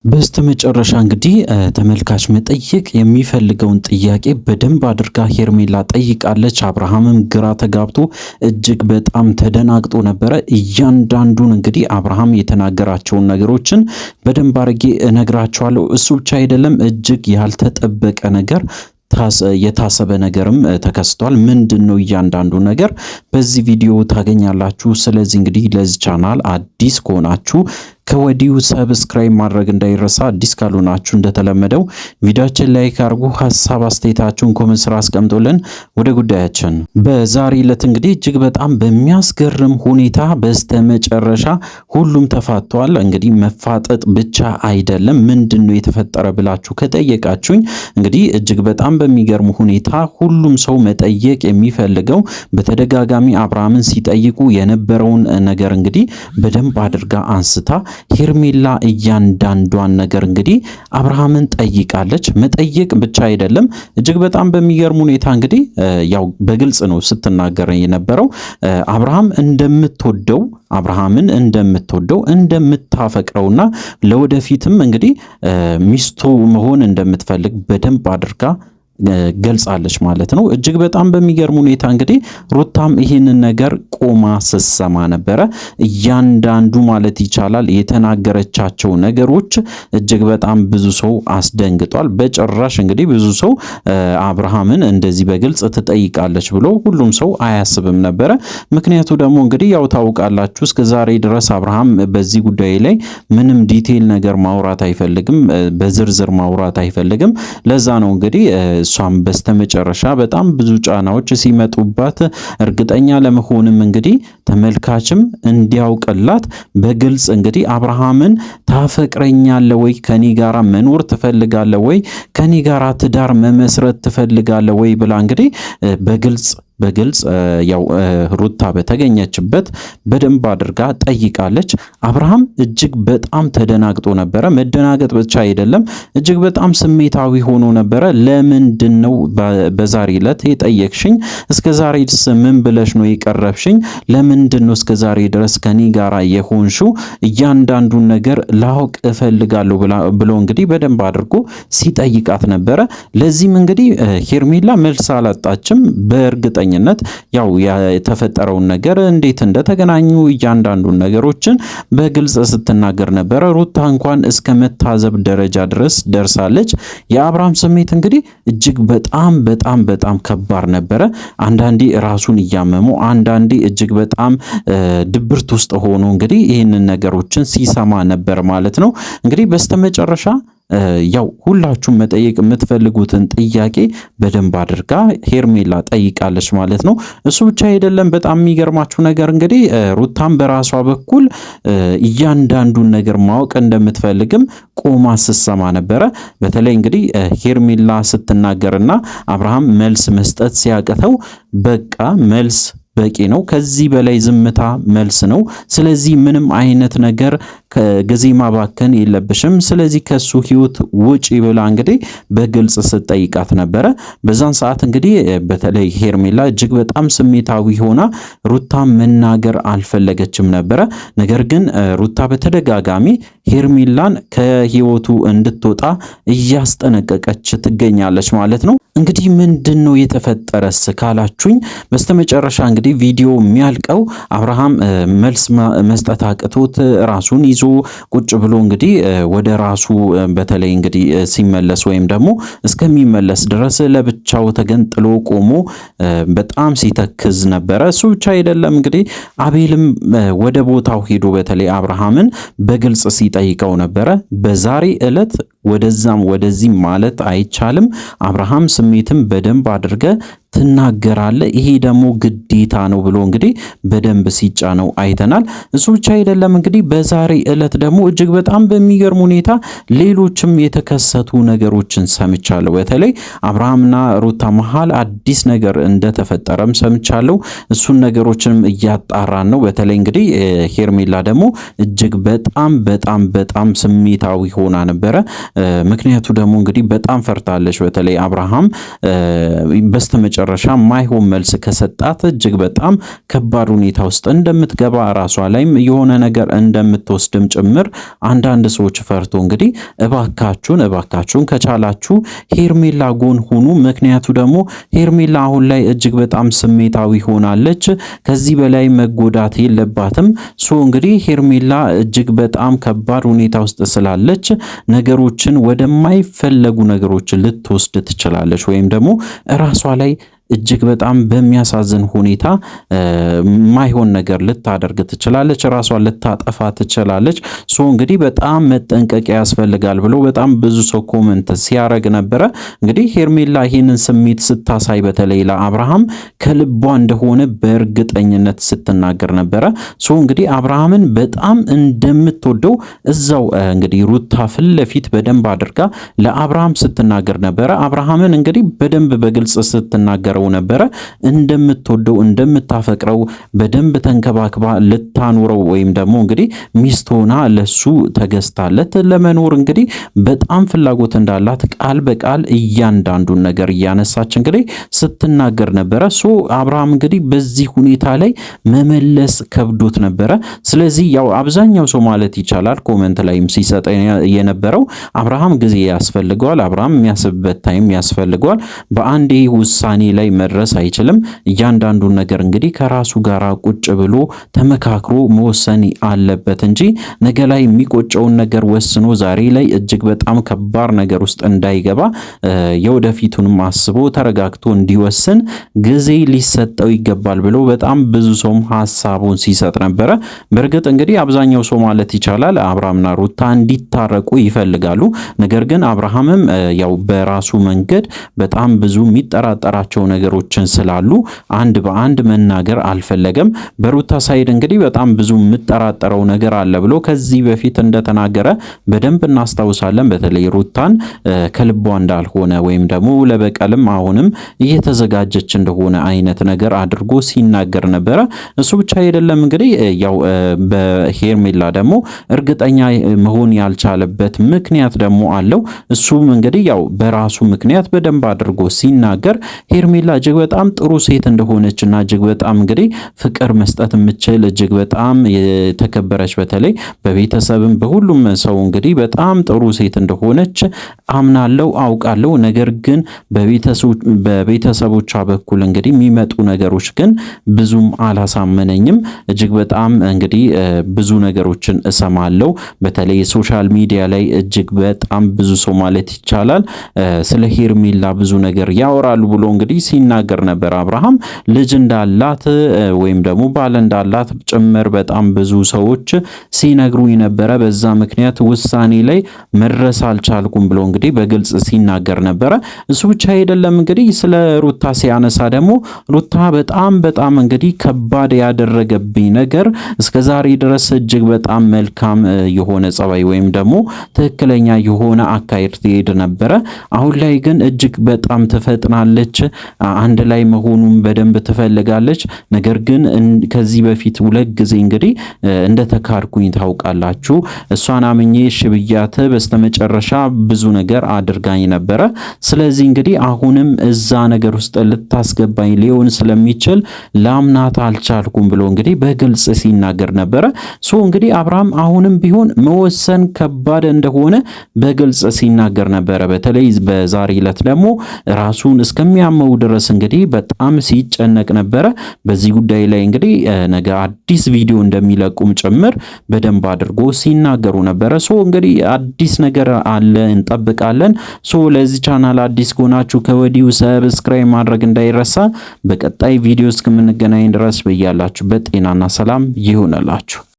በስተመጨረሻ እንግዲህ ተመልካች መጠየቅ የሚፈልገውን ጥያቄ በደንብ አድርጋ ሄርሜላ ጠይቃለች። አብርሃምም ግራ ተጋብቶ እጅግ በጣም ተደናግጦ ነበረ። እያንዳንዱን እንግዲህ አብርሃም የተናገራቸውን ነገሮችን በደንብ አድርጌ እነግራቸዋለሁ። እሱ ብቻ አይደለም፣ እጅግ ያልተጠበቀ ነገር የታሰበ ነገርም ተከስቷል። ምንድነው? እያንዳንዱ ነገር በዚህ ቪዲዮ ታገኛላችሁ። ስለዚህ እንግዲህ ለዚህ ቻናል አዲስ ከሆናችሁ ከወዲሁ ሰብስክራይብ ማድረግ እንዳይረሳ። አዲስ ካልሆናችሁ እንደተለመደው ቪዲዮአችን ላይክ አድርጉ፣ ሐሳብ አስተያየታችሁን ኮሜንት ስራ አስቀምጡልን። ወደ ጉዳያችን በዛሬ ዕለት እንግዲህ እጅግ በጣም በሚያስገርም ሁኔታ በስተመጨረሻ ሁሉም ተፋቷል። እንግዲህ መፋጠጥ ብቻ አይደለም፣ ምንድነው የተፈጠረ ብላችሁ ከጠየቃችሁኝ እንግዲህ እጅግ በጣም በሚገርም ሁኔታ ሁሉም ሰው መጠየቅ የሚፈልገው በተደጋጋሚ አብርሃምን ሲጠይቁ የነበረውን ነገር እንግዲህ በደንብ አድርጋ አንስታ ሄርሜላ እያንዳንዷን ነገር እንግዲህ አብርሃምን ጠይቃለች። መጠየቅ ብቻ አይደለም፣ እጅግ በጣም በሚገርም ሁኔታ እንግዲህ ያው በግልጽ ነው ስትናገር የነበረው አብርሃምን እንደምትወደው እንደምታፈቅረውና ለወደፊትም እንግዲህ ሚስቱ መሆን እንደምትፈልግ በደንብ አድርጋ ገልጻለች ማለት ነው። እጅግ በጣም በሚገርም ሁኔታ እንግዲህ ሩታም ይህንን ነገር ቆማ ስትሰማ ነበረ። እያንዳንዱ ማለት ይቻላል የተናገረቻቸው ነገሮች እጅግ በጣም ብዙ ሰው አስደንግጧል። በጭራሽ እንግዲህ ብዙ ሰው አብርሃምን እንደዚህ በግልጽ ትጠይቃለች ብሎ ሁሉም ሰው አያስብም ነበረ። ምክንያቱ ደግሞ እንግዲህ ያው ታውቃላችሁ፣ እስከ ዛሬ ድረስ አብርሃም በዚህ ጉዳይ ላይ ምንም ዲቴይል ነገር ማውራት አይፈልግም፣ በዝርዝር ማውራት አይፈልግም። ለዛ ነው እንግዲህ እሷም በስተመጨረሻ በጣም ብዙ ጫናዎች ሲመጡባት እርግጠኛ ለመሆንም እንግዲህ ተመልካችም እንዲያውቅላት በግልጽ እንግዲህ አብርሃምን ታፈቅረኛለህ ወይ? ከኔ ጋራ መኖር ትፈልጋለህ ወይ? ከኔ ጋራ ትዳር መመስረት ትፈልጋለህ ወይ? ብላ እንግዲህ በግልጽ ያው ሩታ በተገኘችበት በደንብ አድርጋ ጠይቃለች። አብርሃም እጅግ በጣም ተደናግጦ ነበረ። መደናገጥ ብቻ አይደለም፣ እጅግ በጣም ስሜታዊ ሆኖ ነበረ። ለምንድነው በዛሬ ዕለት የጠየቅሽኝ? እስከ ዛሬ ድረስ ምን ብለሽ ነው የቀረብሽኝ? ለምንድነው እስከ ዛሬ ድረስ ከኔ ጋራ የሆንሽው? እያንዳንዱን ነገር ላውቅ እፈልጋለሁ ብሎ እንግዲህ በደንብ አድርጎ ሲጠይቃት ነበረ። ለዚህም እንግዲህ ሄርሜላ መልስ አላጣችም። በእርግጠኝነት ያው የተፈጠረውን ነገር እንዴት እንደተገናኙ እያንዳንዱን ነገሮችን በግልጽ ስትናገር ነበረ። ሩታ እንኳን እስከ መታዘብ ደረጃ ድረስ ደርሳለች። የአብርሃም ስሜት እንግዲህ እጅግ በጣም ከባድ ነበረ። አንዳንዴ ራሱን እያመመው፣ አንዳንዴ እጅግ በጣም ድብርት ውስጥ ሆኖ እንግዲህ ይህንን ነገሮችን ሲሰማ ነበር ማለት ነው። እንግዲህ በስተመጨረሻ ያው ሁላችሁም መጠየቅ የምትፈልጉትን ጥያቄ በደንብ አድርጋ ሄርሜላ ጠይቃለች ማለት ነው። እሱ ብቻ አይደለም፣ በጣም የሚገርማችሁ ነገር እንግዲህ ሩታም በራሷ በኩል እያንዳንዱን ነገር ማወቅ እንደምትፈልግም ቆማ ስትሰማ ነበረ። በተለይ እንግዲህ ሄርሜላ ስትናገርና አብርሃም መልስ መስጠት ሲያቅተው በቃ መልስ በቂ ነው፣ ከዚህ በላይ ዝምታ መልስ ነው። ስለዚህ ምንም አይነት ነገር ጊዜ ማባከን የለብሽም፣ ስለዚህ ከሱ ህይወት ውጪ ብላ እንግዲህ በግልጽ ስትጠይቃት ነበረ። በዛን ሰዓት እንግዲህ በተለይ ሄርሜላ እጅግ በጣም ስሜታዊ ሆና ሩታ መናገር አልፈለገችም ነበረ። ነገር ግን ሩታ በተደጋጋሚ ሄርሜላን ከህይወቱ እንድትወጣ እያስጠነቀቀች ትገኛለች ማለት ነው። እንግዲህ ምንድነው የተፈጠረስ ካላችሁኝ በስተመጨረሻ እንግዲህ ቪዲዮ የሚያልቀው አብርሃም መልስ መስጠት አቅቶት ራሱን ይዞ ቁጭ ብሎ እንግዲህ ወደ ራሱ በተለይ እንግዲህ ሲመለስ ወይም ደግሞ እስከሚመለስ ድረስ ለብቻው ተገንጥሎ ቆሞ በጣም ሲተክዝ ነበረ። እሱ ብቻ አይደለም እንግዲህ አቤልም ወደ ቦታው ሄዶ በተለይ አብርሃምን በግልጽ ሲጠይቀው ነበረ። በዛሬ ዕለት ወደዛም ወደዚህ ማለት አይቻልም፣ አብርሃም ስሜትም በደንብ አድርገ ትናገራለህ፣ ይሄ ደግሞ ግዴታ ነው ብሎ እንግዲህ በደንብ ሲጫነው አይተናል። እሱ ብቻ አይደለም እንግዲህ በዛሬ ዕለት ደግሞ እጅግ በጣም በሚገርም ሁኔታ ሌሎችም የተከሰቱ ነገሮችን ሰምቻለሁ። በተለይ አብርሃምና ሩታ መሃል አዲስ ነገር እንደተፈጠረም ሰምቻለሁ። እሱን ነገሮችንም እያጣራን ነው። በተለይ እንግዲህ ሄርሜላ ደግሞ እጅግ በጣም ስሜታዊ ሆና ነበረ። ምክንያቱ ደግሞ እንግዲህ በጣም ፈርታለች። በተለይ አብርሃም በስተመጨረሻ ማይሆን መልስ ከሰጣት እጅግ በጣም ከባድ ሁኔታ ውስጥ እንደምትገባ ራሷ ላይም የሆነ ነገር እንደምትወስድም ጭምር አንዳንድ ሰዎች ፈርቶ እንግዲህ እባካችሁን ከቻላችሁ ሄርሜላ ጎን ሁኑ። ምክንያቱ ደግሞ ሄርሜላ አሁን ላይ እጅግ በጣም ስሜታዊ ሆናለች። ከዚህ በላይ መጎዳት የለባትም። እንግዲህ ሄርሜላ እጅግ በጣም ከባድ ሁኔታ ውስጥ ስላለች ነገሮችን ወደማይፈለጉ ነገሮች ልትወስድ ትችላለች ወይም ደግሞ ራሷ ላይ እጅግ በጣም በሚያሳዝን ሁኔታ ማይሆን ነገር ልታደርግ ትችላለች። ራሷን ልታጠፋ ትችላለች። እንግዲህ በጣም መጠንቀቅ ያስፈልጋል ብሎ በጣም ብዙ ሰው ኮሜንት ሲያረግ ነበረ። እንግዲህ ሄርሜላ ይህንን ስሜት ስታሳይ በተለይ ለአብርሃም ከልቧ እንደሆነ በእርግጠኝነት ስትናገር ነበረ። እንግዲህ አብርሃምን በጣም እንደምትወደው እዛው እንግዲህ ሩታ ፊት ለፊት በደንብ አድርጋ ለአብርሃም ስትናገር ነበረ። አብርሃምን እንግዲህ በደንብ በግልጽ ስትናገር ነበረ እንደምትወደው እንደምታፈቅረው በደንብ ተንከባክባ ልታኖረው ወይም ደግሞ እንግዲህ ሚስት ሆና ለሱ ተገዝታለት ለመኖር እንግዲህ በጣም ፍላጎት እንዳላት ቃል በቃል እያንዳንዱን ነገር እያነሳች እንግዲህ ስትናገር ነበረ። አብርሃም እንግዲህ በዚህ ሁኔታ ላይ መመለስ ከብዶት ነበረ። ስለዚህ ያው አብዛኛው ሰው ማለት ይቻላል ኮሜንት ላይም ሲሰጥ የነበረው አብርሃም ጊዜ ያስፈልገዋል፣ አብርሃም የሚያስብበት ታይም ያስፈልገዋል፣ በአንዴ ውሳኔ ላይ መድረስ አይችልም። እያንዳንዱን ነገር እንግዲህ ከራሱ ጋር ቁጭ ብሎ ተመካክሮ መወሰን አለበት እንጂ ነገ ላይ የሚቆጨውን ነገር ወስኖ ዛሬ ላይ እጅግ በጣም ከባድ ነገር ውስጥ እንዳይገባ የወደፊቱንም አስቦ ተረጋግቶ እንዲወስን ጊዜ ሊሰጠው ይገባል ብሎ በጣም ብዙ ሰውም ሐሳቡን ሲሰጥ ነበረ። በእርግጥ እንግዲህ አብዛኛው ሰው ማለት ይቻላል አብርሃምና ሩታ እንዲታረቁ ይፈልጋሉ። ነገር ግን አብርሃምም ያው በራሱ መንገድ በጣም ብዙ የሚጠራጠራቸው ነገሮችን ስላሉ አንድ በአንድ መናገር አልፈለገም። በሩታ ሳይድ እንግዲህ በጣም ብዙ የምጠራጠረው ነገር አለ ብሎ ከዚህ በፊት እንደተናገረ በደንብ እናስታውሳለን። በተለይ ሩታን ከልቧ እንዳልሆነ ወይም ደግሞ ለበቀልም አሁንም እየተዘጋጀች እንደሆነ አይነት ነገር አድርጎ ሲናገር ነበረ። እሱ ብቻ አይደለም እንግዲህ ያው በሄርሜላ ደግሞ እርግጠኛ መሆን ያልቻለበት ምክንያት ደግሞ አለው። እሱም እንግዲህ ያው በራሱ ምክንያት በደንብ አድርጎ ሲናገር ሄርሜላ እጅግ በጣም ጥሩ ሴት እንደሆነችና እጅግ በጣም እንግዲህ ፍቅር መስጠት የምትችል እጅግ በጣም የተከበረች በተለይ በቤተሰብም በሁሉም ሰው እንግዲህ በጣም ጥሩ ሴት እንደሆነች አምናለሁ አውቃለሁ። ነገር ግን በቤተሰቦቿ በኩል እንግዲህ የሚመጡ ነገሮች ግን ብዙም አላሳመነኝም። እጅግ በጣም እንግዲህ ብዙ ነገሮችን እሰማለሁ። በተለይ ሶሻል ሚዲያ ላይ እጅግ በጣም ብዙ ሰው ማለት ይቻላል ስለ ሄርሜላ ብዙ ነገር ያወራሉ ብሎ እንግዲህ ሲናገር ነበር። አብርሃም ልጅ እንዳላት ወይም ደግሞ ባል እንዳላት ጭምር በጣም ብዙ ሰዎች ሲነግሩኝ ነበረ። በዛ ምክንያት ውሳኔ ላይ መድረስ አልቻልኩም ብሎ እንግዲህ በግልጽ ሲናገር ነበረ። እሱ ብቻ አይደለም እንግዲህ ስለ ሩታ ሲያነሳ ደግሞ ሩታ በጣም እንግዲህ ከባድ ያደረገብኝ ነገር እስከዛሬ ድረስ እጅግ በጣም መልካም የሆነ ጸባይ ወይም ደግሞ ትክክለኛ የሆነ አካሄድ ትሄድ ነበረ። አሁን ላይ ግን እጅግ በጣም ትፈጥናለች። አንድ ላይ መሆኑን በደንብ ትፈልጋለች። ነገር ግን ከዚህ በፊት ሁለት ጊዜ እንግዲህ እንደተካርኩኝ ታውቃላችሁ። እሷን አምኜ ሽብያት በስተመጨረሻ ብዙ ነገር አድርጋኝ ነበረ። ስለዚህ እንግዲህ አሁንም እዛ ነገር ውስጥ ልታስገባኝ ሊሆን ስለሚችል ላምናት አልቻልኩም ብሎ እንግዲህ በግልጽ ሲናገር ነበረ። እንግዲህ አብርሃም አሁንም ቢሆን መወሰን ከባድ እንደሆነ በግልጽ ሲናገር ነበረ። በተለይ በዛሬ ዕለት ደግሞ ራሱን እስከሚያመው ድረስ እንግዲህ በጣም ሲጨነቅ ነበረ። በዚህ ጉዳይ ላይ እንግዲህ ነገ አዲስ ቪዲዮ እንደሚለቁም ጭምር በደንብ አድርጎ ሲናገሩ ነበረ። እንግዲህ አዲስ ነገር አለ እንጠብቃለን። ለዚህ ቻናል አዲስ ከሆናችሁ ከወዲሁ ሰብስክራይብ ማድረግ እንዳይረሳ። በቀጣይ ቪዲዮ እስከምንገናኝ ድረስ በያላችሁበት ጤናና ሰላም ይሁንላችሁ።